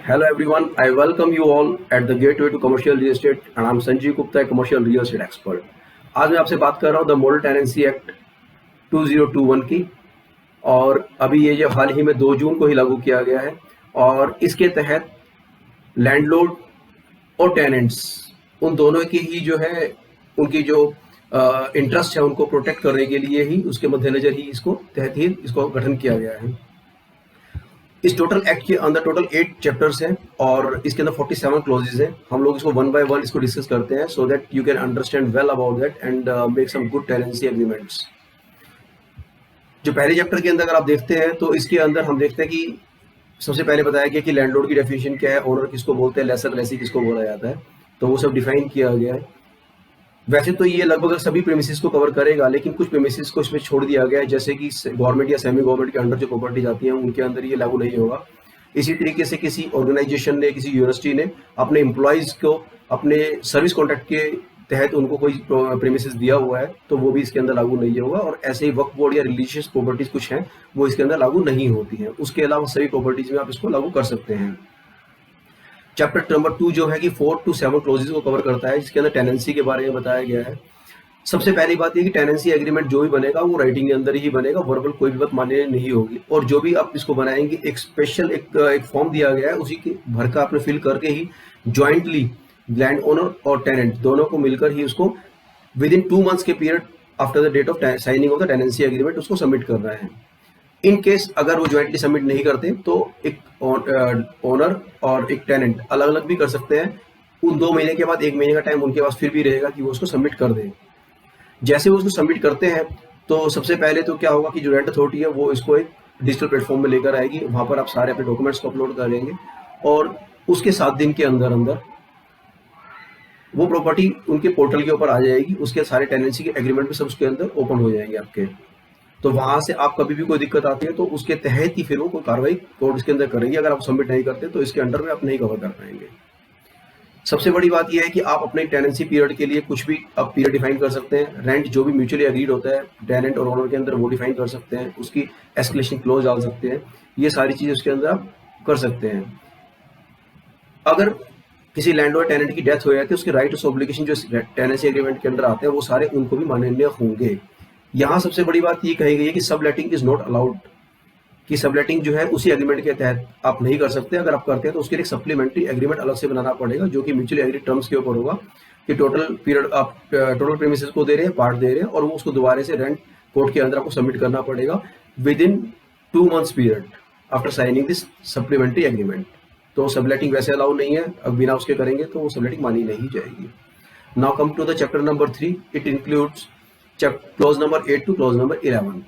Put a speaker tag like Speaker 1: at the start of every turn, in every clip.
Speaker 1: Hello everyone, I welcome you all at the gateway to commercial real estate and I'm Sanjeev Gupta, a commercial real estate expert. आज मैं आपसे बात कर रहा हूँ the model tenancy act 2021 की। और अभी ये जो हाल ही में 2 जून को ही लागू किया गया है और इसके तहत लैंडलॉर्ड और टेनेंट्स उन दोनों की ही जो है उनकी जो इंटरेस्ट है उनको प्रोटेक्ट करने के लिए ही उसके मद्देनजर ही इसको तहत ही इसको गठन किया गया है। इस टोटल एक्ट के अंदर टोटल 8 चैप्टर्स हैं और इसके अंदर 47 क्लॉजेज हैं। हम लोग इसको वन बाय वन इसको डिस्कस करते हैं so that you can understand well about that and make some good tenancy agreements. जो पहले चैप्टर के अंदर अगर आप देखते हैं तो इसके अंदर हम देखते हैं कि सबसे पहले बताया गया कि लैंडलॉर्ड की डेफिनेशन क्या है, ओनर किसको बोलते हैं, लेसर लेसी किसको बोला जाता है, तो वो सब डिफाइन किया गया है। वैसे तो ये लगभग सभी प्रेमिसेस को कवर करेगा, लेकिन कुछ प्रेमिसेस को इसमें छोड़ दिया गया है, जैसे कि गवर्नमेंट या सेमी गवर्नमेंट के अंडर जो प्रॉपर्टी जाती है उनके अंदर ये लागू नहीं होगा। इसी तरीके से किसी ऑर्गेनाइजेशन ने, किसी यूनिवर्सिटी ने अपने एम्प्लॉयज़ को अपने सर्विस कॉन्ट्रैक्ट के तहत उनको कोई प्रेमिसेस दिया हुआ है तो वो भी इसके अंदर लागू नहीं होगा। और ऐसे ही वक्फ बोर्ड या रिलीजियस प्रॉपर्टीज कुछ हैं वो इसके अंदर लागू नहीं होती हैं। उसके अलावा सभी प्रॉपर्टीज में आप इसको लागू कर सकते हैं। चैप्टर नंबर 2 जो है कि 4 to 7 क्लोजेज को कवर करता है, जिसके अंदर टेनेंसी के बारे में बताया गया है। सबसे पहली बात ये कि टेनेंसी एग्रीमेंट जो भी बनेगा वो राइटिंग के अंदर ही बनेगा, वर्बल कोई भी बात मान्य नहीं होगी। और जो भी आप इसको बनाएंगे एक स्पेशल एक फॉर्म दिया गया है, उसी के भर का आपने फिल करके ही ज्वाइंटली लैंड ओनर और टेनेंट दोनों को मिलकर ही उसको विद इन 2 months के period after the date of signing of the tenancy agreement उसको सबमिट करना है। इन केस अगर वो ज्वाइंटली सबमिट नहीं करते तो एक ओनर और एक टेनेंट अलग अलग भी कर सकते हैं। उन 2 महीने के बाद 1 महीने का टाइम उनके पास फिर भी रहेगा कि वो उसको सबमिट कर दें। जैसे वो उसको सबमिट करते हैं तो सबसे पहले तो क्या होगा कि जो रेंट अथॉरिटी है वो इसको एक डिजिटल प्लेटफॉर्म में लेकर आएगी। वहाँ पर आप सारे अपने डॉक्यूमेंट्स को अपलोड करेंगे और उसके 7 दिन के अंदर अंदर वो प्रॉपर्टी उनके पोर्टल के ऊपर आ जाएगी। उसके सारे टेनेंसी के एग्रीमेंट भी सब उसके अंदर ओपन हो जाएंगे आपके। तो वहां से आप कभी भी कोई दिक्कत आती है तो उसके तहत ही फिर वो कोई कार्रवाई कोर्ट इसके अंदर करेंगे। अगर आप सबमिट नहीं करते तो इसके अंडर में आप नहीं कवर कर पाएंगे। सबसे बड़ी बात यह है कि आप अपने टेनेंसी पीरियड के लिए कुछ भी आप पीरियड डिफाइन कर सकते हैं। रेंट जो भी म्यूचुअली अग्रीड होता है टेनेंट और ओनर के अंदर वो डिफाइन कर सकते हैं। उसकी एस्केलेशन क्लोज डाल सकते हैं। ये सारी चीजें उसके अंदर आप कर सकते हैं। अगर किसी लैंडलॉर्ड टेनेंट की डेथ हो जाती है उसके राइट्स ऑब्लिगेशन जो टेनेंसी एग्रीमेंट के अंदर आते हैं वो सारे उनको भी मान्य होंगे। यहाँ सबसे बड़ी बात ये कही गई है कि सबलेटिंग इज नॉट अलाउड, कि सबलेटिंग जो है उसी एग्रीमेंट के तहत आप नहीं कर सकते। अगर आप करते हैं तो उसके लिए सप्लीमेंट्री एग्रीमेंट अलग से बनाना पड़ेगा जो कि म्यूचुअली एग्रीड टर्म्स के ऊपर होगा कि टोटल पीरियड आप टोटल प्रीमिसेस को दे रहे हैं, पार्ट दे रहे हैं और वो उसको दोबारा से रेंट कोर्ट के अंदर आपको सबमिट करना पड़ेगा with in 2 months period after signing this supplementary agreement. तो सबलेटिंग वैसे अलाउ नहीं है, अब बिना उसके करेंगे तो वो सबलेटिंग मानी नहीं जाएगी। Now come to the chapter number 3। It includes clause number 8 to clause number 11।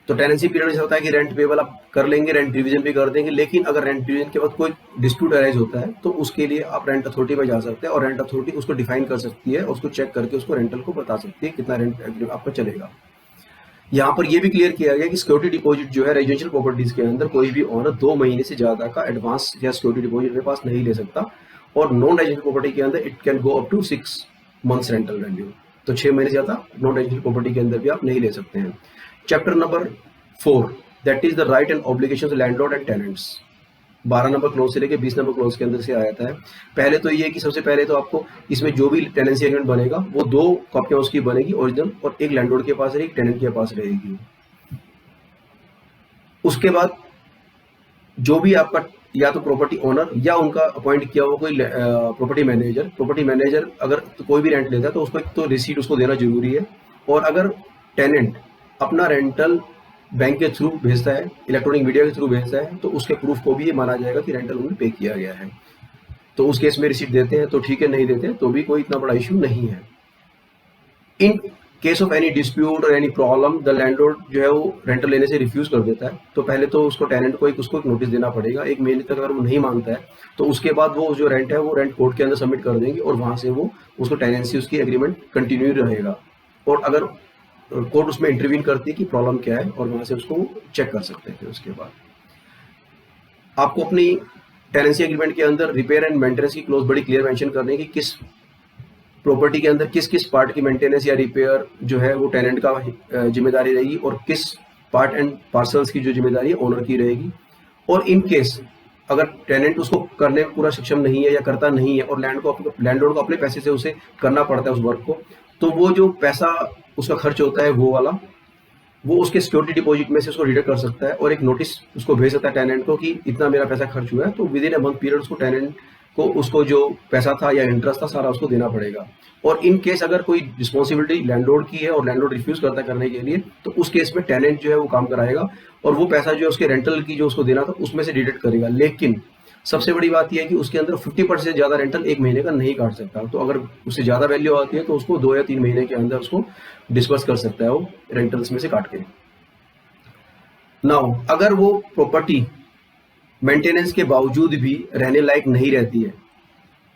Speaker 1: तो टेनेंसी पीरियड ऐसा होता है कि रेंट पेबल आप कर लेंगे, रेंट रिवीजन भी कर देंगे, लेकिन अगर रेंट रिवीजन के बाद कोई डिस्प्यूट अराइज होता है तो उसके लिए आप रेंट अथॉरिटी में जा सकते हैं और रेंट अथॉरिटी उसको डिफाइन कर सकती है, उसको चेक करके उसको रेंटल को बता सकती है कितना रेंट आपका चलेगा। यहाँ पर यह भी क्लियर किया गया कि सिक्योरिटी डिपॉजिट जो है रेजिडेंशियल प्रॉपर्टीज के अंदर कोई भी ओनर 2 महीने से ज्यादा का एडवांस या सिक्योरिटी डिपॉजिट के पास नहीं ले सकता। और नॉन रेजिडेंशियल प्रॉपर्टी के अंदर it can go up to 6 months rental value. तो 6 महीने से ज्यादा नॉन रेजिडेंशियल प्रॉपर्टी के अंदर भी आप नहीं ले सकते हैं। Chapter number 4 that is the right and obligation of landlord and tenants. 12 number close से लेके 20 नंबर क्लोज के अंदर से आया था। पहले तो ये कि सबसे पहले तो आपको इसमें जो भी टेनेंसी एग्रीमेंट बनेगा वो 2 कॉपियां उसकी बनेगी ओरिजिनल, और एक लैंडलॉर्ड के पास रहेगी, एक टेनेंट के पास रहेगी। उसके बाद जो भी आपका या तो प्रॉपर्टी ओनर या उनका अपॉइंट किया हुआ कोई प्रॉपर्टी मैनेजर अगर तो कोई भी रेंट लेता है तो उसको एक तो रिसीट उसको देना जरूरी है। और अगर टेनेंट अपना रेंटल बैंक के थ्रू भेजता है, इलेक्ट्रॉनिक मीडिया के थ्रू भेजता है, तो उसके प्रूफ को भी ये माना जाएगा कि रेंटल उन्हें पे किया गया है। तो उस केस में रिसीट देते हैं तो ठीक है, नहीं देते तो भी कोई इतना बड़ा इश्यू नहीं है। इन केस ऑफ एनी डिस्प्यूट और एनी प्रॉब्लम द लैंडलॉर्ड जो है वो रेंटल लेने से रिफ्यूज कर देता है तो पहले तो उसको टेनेंट को उसको एक नोटिस देना पड़ेगा 1 महीने तक। अगर वो नहीं मानता है तो उसके बाद वो जो रेंट है वो रेंट कोर्ट के अंदर सबमिट कर देंगे और वहां से वो उसको टेनेंसी उसकी एग्रीमेंट कंटिन्यू रहेगा। और अगर कोर्ट उसमें इंटरवीन करती है कि प्रॉब्लम क्या है और वहां से उसको चेक कर सकते हैं। उसके बाद आपको अपनी टेनेंसी एग्रीमेंट के अंदर रिपेयर एंड मेंटेनेंस की क्लोज बड़ी क्लियर मेंशन करनी है कि किस प्रॉपर्टी के अंदर किस किस पार्ट की मेंटेनेंस या रिपेयर जो है वो टेनेंट का जिम्मेदारी रहेगी और किस पार्ट एंड पार्सल्स की जो जिम्मेदारी है ओनर की रहेगी। और इन केस अगर टेनेंट उसको करने में पूरा सक्षम नहीं है या करता नहीं है और लैंडलॉर्ड को अपने पैसे से उसे करना पड़ता है उस वर्क को, तो वो जो पैसा उसका खर्च होता है वो वाला वो उसके सिक्योरिटी डिपॉजिट में से उसको रिडक्ट कर सकता है और एक नोटिस उसको भेज सकता है टेनेंट को कि इतना मेरा पैसा खर्च हुआ है, तो with in a month period उसको टेनेंट को उसको जो पैसा था या इंटरेस्ट था सारा उसको देना पड़ेगा। और इन केस अगर कोई रिस्पॉन्सिबिलिटी लैंडलॉर्ड की है और लैंडलॉर्ड रिफ्यूज करता है करने के लिए, तो उस केस में टेनेंट जो है वो काम कराएगा और वो पैसा जो है उसके रेंटल की जो उसको देना था उसमें से डिडक्ट करेगा। लेकिन सबसे बड़ी बात यह है कि उसके अंदर 50% से ज्यादा रेंटल एक महीने का नहीं काट सकता। तो अगर उससे ज्यादा वैल्यू आती है तो उसको 2 या 3 महीने के अंदर उसको डिस्पर्स कर सकता है वो रेंटल्स में से काट के। नाउ अगर वो प्रॉपर्टी मेंटेनेंस के बावजूद भी रहने लायक नहीं रहती है,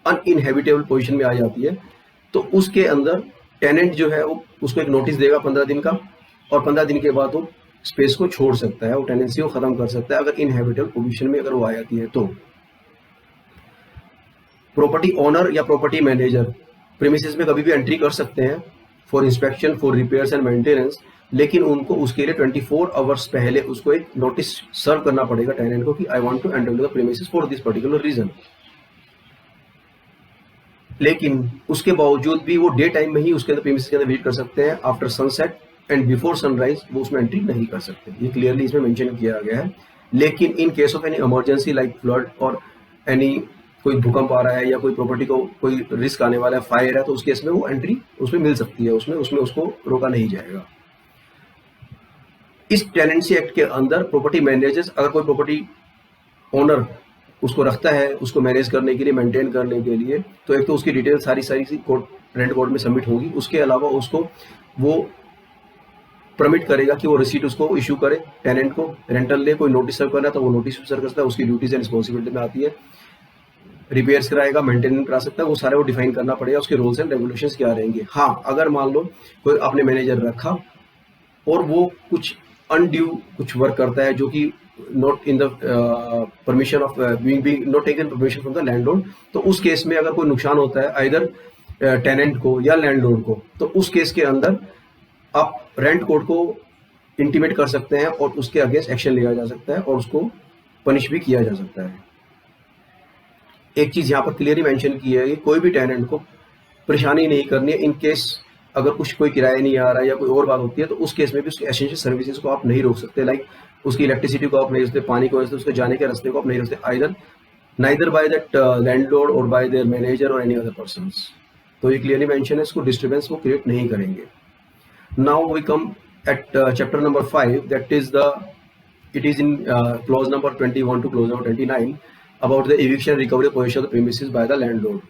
Speaker 1: अनइनहेबिटेबल पोजीशन में आ जाती है, तो उसके अंदर टेनेंट जो है वो उसको एक नोटिस देगा 15 दिन का और 15 दिन के बाद वो स्पेस को छोड़ सकता है, वो टेनेंसी को खत्म कर सकता है अगर इनहेबिटेबल पोजीशन में अगर वो आ जाती है। तो प्रॉपर्टी ओनर या प्रॉपर्टी मैनेजर प्रीमिसेस में कभी भी एंट्री कर सकते हैं for inspection, for repairs and maintenance, लेकिन उनको उसके लिए 24 आवर्स पहले उसको एक नोटिस सर्व करना पड़ेगा टेनेंट को कि I want to enter the premises for this particular reason. लेकिन उसके बावजूद भी वो डे टाइम में ही उसके अंदर प्रीमिसेस के अंदर विजिट कर सकते हैं। After sunset and before sunrise वो उसमें एंट्री नहीं कर सकते, ये क्लियरली इसमें मेंशन किया गया है। लेकिन इन case of any emergency like flood और एनी कोई भूकंप आ रहा है या कोई प्रॉपर्टी को कोई रिस्क आने वाला है, फायर है, तो उस केस में वो एंट्री उसमें मिल सकती है, उसमें उसको रोका नहीं जाएगा। इस टेनेंसी एक्ट के अंदर प्रॉपर्टी मैनेजर्स अगर कोई प्रॉपर्टी ओनर उसको रखता है उसको मैनेज करने के लिए, मेंटेन करने के लिए, तो एक तो उसकी डिटेल सारी कोर्ट रेंट कोर्ट में सबमिट होगी। उसके अलावा उसको वो परमिट करेगा कि वो रिसीट उसको इशू करे टेनेंट को, रेंटल ले, कोई नोटिस सर्व करना है तो वो नोटिस सर्व कर सकता है, उसकी ड्यूटीज एंड रिस्पॉन्सिबिलिटी में आती है। रिपेयर्स कराएगा, मेंटेनेंस करा सकता है, वो सारे वो डिफाइन करना पड़ेगा, उसके रूल्स एंड रेगुलेशंस क्या रहेंगे। हाँ, अगर मान लो कोई आपने मैनेजर रखा और वो कुछ अनड्यू कुछ वर्क करता है जो कि not in the permission of being not taken permission from the landlord, तो उस केस में अगर कोई नुकसान होता है आइदर टेनेंट को या लैंडलॉर्ड को, तो उस केस के अंदर आप रेंट कोर्ट को इंटीमेट कर सकते हैं और उसके अगेंस्ट एक्शन लिया जा सकता है और उसको पनिश भी किया जा सकता है। एक चीज यहाँ पर क्लियरली मेंशन की है कि कोई भी टेनेंट को परेशानी नहीं करनी है। इन केस अगर कुछ कोई किराया नहीं आ रहा है या कोई और बात होती है तो उस केस में भी उसकी एसेंशियल सर्विसेज को आप नहीं रोक सकते, लाइक उसकी इलेक्ट्रिसिटी को आप नहीं रोक सकते, पानी को नहीं रोक सकते, उसके जाने के रास्ते को आप नहीं रोक सकते, either neither by that landlord और बाय देयर मैनेजर और एनी अदर पर्सन्स। तो ये क्लियरली मेंशन है, इसको डिस्टर्बेंस को क्रिएट नहीं करेंगे। Now we come at chapter number 5, that is it is in clause number 21 to clause number 29 about the eviction recovery position of the premises by the landlord.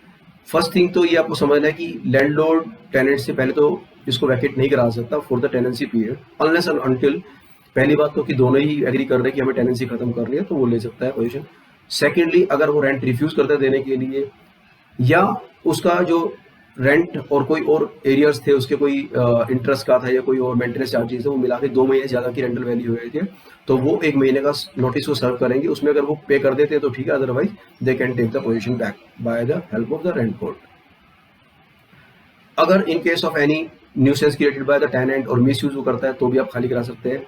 Speaker 1: First thing तो ये आपको समझना है कि landlord tenant से पहले तो इसको वैकेट नहीं करा सकता for the tenancy period unless and until, पहली बात तो कि दोनों ही एग्री कर रहे हैं कि हमें टेनेंसी खत्म करनी है तो वो ले सकता है पोजीशन। सेकेंडली, अगर वो रेंट रिफ्यूज करता है देने के लिए या उसका जो रेंट और कोई और एरियर्स थे उसके कोई इंटरेस्ट का था या कोई और मेंटेनेंस चार्जेस थे, वो मिला के 2 महीने ज्यादा की रेंटल वैल्यू हुए थे, तो वो 1 महीने का नोटिस को सर्व करेंगे। उसमें अगर वो पे कर देते हैं तो ठीक है, otherwise they can take the position back by the help of the rent court. अगर in case of any nuisance created by the tenant और मिस यूज वो करता है तो भी आप खाली करा सकते हैं।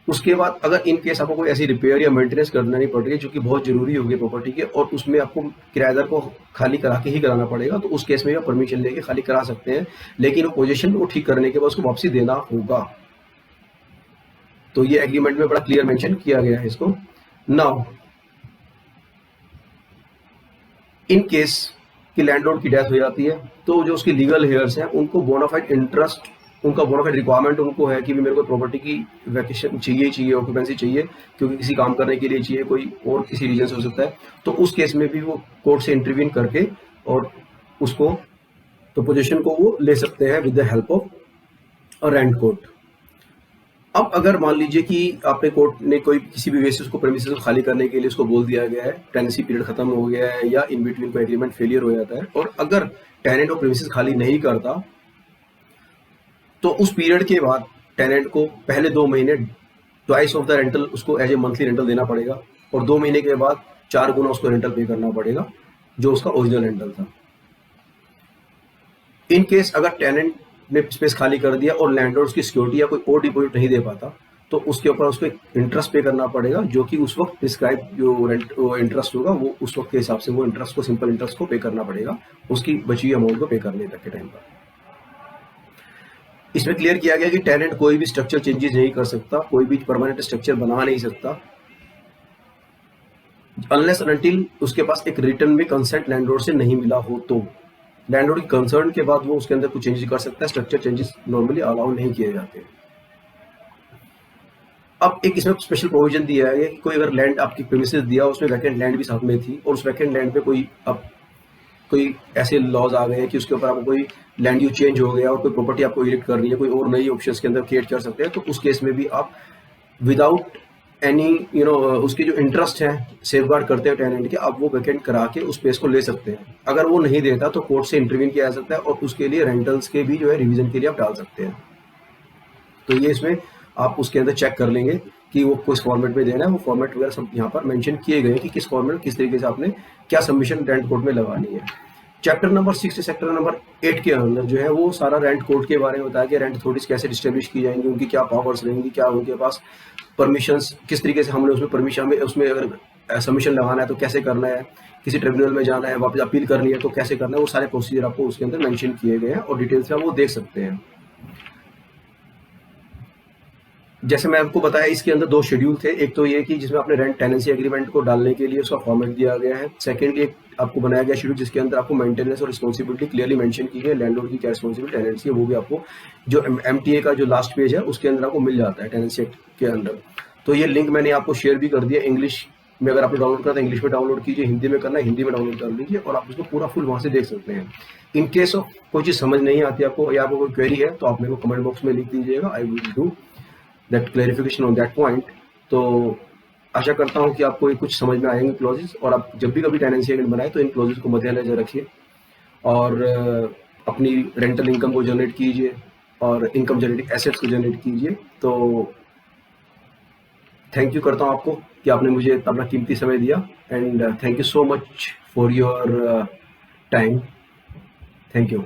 Speaker 1: उसके बाद अगर इन केस आपको कोई ऐसी रिपेयर या मेंटेनेंस करना नहीं पड़ रही है जो कि बहुत जरूरी होगी प्रॉपर्टी के और उसमें आपको किराएदार को खाली करा के ही कराना पड़ेगा, तो उस केस में आप परमिशन लेके खाली करा सकते हैं, लेकिन वो पोजीशन को ठीक करने के बाद उसको वापसी देना होगा। तो ये एग्रीमेंट में बड़ा क्लियर मेंशन किया गया है इसको। नाउ इन केस कि लैंडलॉर्ड की डेथ हो जाती है तो जो उसके लीगल हेयर्स हैं उनको बोनाफाइड इंटरेस्ट, उनका बोनाफाइड रिक्वायरमेंट उनको है कि भी मेरे को प्रॉपर्टी की वैकेशन चाहिए, ऑक्यूपेंसी चाहिए, क्योंकि किसी काम करने के लिए चाहिए, कोई और किसी रीजन से हो सकता है, तो उस केस में भी वो कोर्ट से इंटरवीन करके और उसको तो पोजीशन को वो ले सकते हैं with the help of a rent court. अब अगर मान लीजिए कि आपने कोर्ट ने कोई किसी भी बेसिस को प्रेमिसेस को खाली करने के लिए उसको बोल दिया गया है, टेनेंसी पीरियड खत्म हो गया है या इन बिटवीन कोई एग्रीमेंट फेलियर हो जाता है, और अगर टेनेंट और प्रेमिसेस खाली नहीं करता तो उस पीरियड के बाद टेनेंट को पहले 2 महीने ट्वाइस ऑफ द रेंटल उसको एज ए मंथली रेंटल देना पड़ेगा और 2 महीने के बाद 4 गुना उसको रेंटल पे करना पड़ेगा जो उसका ओरिजिनल रेंटल था। इन केस अगर टेनेंट ने स्पेस खाली कर दिया और लैंडलॉर्ड उसकी सिक्योरिटी या कोई और डिपॉजिट नहीं दे पाता तो उसके ऊपर उसको इंटरेस्ट पे करना पड़ेगा, जो कि उस वक्त प्रिस्क्राइब जो रेंट इंटरेस्ट होगा वो उस वक्त के हिसाब से वो इंटरेस्ट को, सिंपल इंटरेस्ट को पे करना पड़ेगा, उसकी बची हुई अमाउंट को पे करने तक के टाइम पर। इसमें क्लियर किया गया कि टेनेंट कोई भी स्ट्रक्चर चेंजेस नहीं कर सकता, कोई भी परमानेंट स्ट्रक्चर बना नहीं सकता अनलेस अनटिल उसके पास एक रिटर्न में कंसेंट लैंडलॉर्ड से नहीं मिला हो। तो लैंडलॉर्ड की कंसर्न के बाद वो उसके अंदर कुछ चेंजेस कर सकता है, स्ट्रक्चर चेंजेस नॉर्मली अलाउ नहीं किए जाते। अब एक इसमें स्पेशल प्रोविजन दिया है कि कोई अगर लैंड आपकी प्रीमिसेस दिया, उसमें वैकेंट लैंड भी साथ में थी, और उस वैकेंट लैंड पे कोई ऐसे लॉज आ गए हैं कि उसके ऊपर आपको कोई लैंड यूज चेंज हो गया और कोई प्रॉपर्टी आपको इरेक्ट करनी है, कोई और नई ऑप्शंस के अंदर क्रिएट कर सकते हैं, तो उस केस में भी आप विदाउट एनी उसके जो इंटरेस्ट है सेफगार्ड करते हैं टेनेंट के, आप वो वैकेंट करा के उस स्पेस को ले सकते हैं। अगर वो नहीं देता तो कोर्ट से इंटरवीन किया जा सकता है और उसके लिए रेंटल्स के भी जो है रिवीजन के लिए आप डाल सकते हैं। तो ये इसमें आप उसके अंदर चेक कर लेंगे कि वो किस फॉर्मेट में देना है, वो फॉर्मेट वगैरह सब यहाँ पर मेंशन किए गए हैं कि किस फॉर्मेट किस तरीके से आपने क्या सबमिशन रेंट कोड में लगानी है। चैप्टर नंबर 6 से सेक्टर नंबर 8 के अंदर जो है वो सारा रेंट कोड के बारे में बताया कि रेंट अथॉरिटीज कैसे डिस्टेब्लिश की जाएंगी, उनकी क्या पावर्स रहेंगी, क्या उनके पास परमिशंस, किस तरीके से हमने उसमें परमिशन में उसमें अगर सबमिशन लगाना है तो कैसे करना है, किसी ट्रिब्यूनल में जाना है, वापस अपील करनी है तो कैसे करना है, वो सारे प्रोसीजर आपको उसके अंदर मेंशन किए गए हैं और डिटेल्स में आप वो देख सकते हैं। जैसे मैं आपको बताया इसके अंदर 2 शेड्यूल थे, एक तो ये कि जिसमें आपने रेंट टेनेंसी एग्रीमेंट को डालने के लिए उसका फॉर्मेट दिया गया है। सेकेंडली एक आपको बनाया गया शेड्यूल जिसके अंदर आपको मेंटेनेंस और रिस्पॉन्सिबिलिटी क्लियरली मेंशन की है, लैंडलॉर्ड की क्या रिस्पॉन्सिबिलिटी टेनेंसी है वो भी आपको जो एमटीए का जो लास्ट पेज है उसके अंदर आपको मिल जाता है टेनेंसी एक्ट के अंदर। तो ये लिंक मैंने आपको शेयर भी कर दिया, इंग्लिश में अगर आपने डाउनलोड करना है इंग्लिश में डाउनलोड कीजिए, हिंदी में करना है हिंदी में डाउनलोड कर लीजिए और आप उसको पूरा फुल वहाँ से देख सकते हैं। इन केस ऑफ कोई चीज़ समझ नहीं आती आपको या आपको कोई क्वेरी है तो आप मेरे को कमेंट बॉक्स में लिख दीजिएगा, I will do that clarification on that point. तो आशा करता हूँ कि आपको ये कुछ समझ में आएंगे क्लॉजेस, और आप जब भी कभी टेनेंसी एग्रीमेंट बनाए तो इन क्लॉजेस को मद्देनजर रखिए और अपनी रेंटल इनकम को जनरेट कीजिए और इनकम जनरेटिंग एसेट्स को जनरेट कीजिए। तो थैंक यू करता हूँ आपको कि आपने मुझे अपना कीमती समय दिया, and thank you so much for your time. Thank you.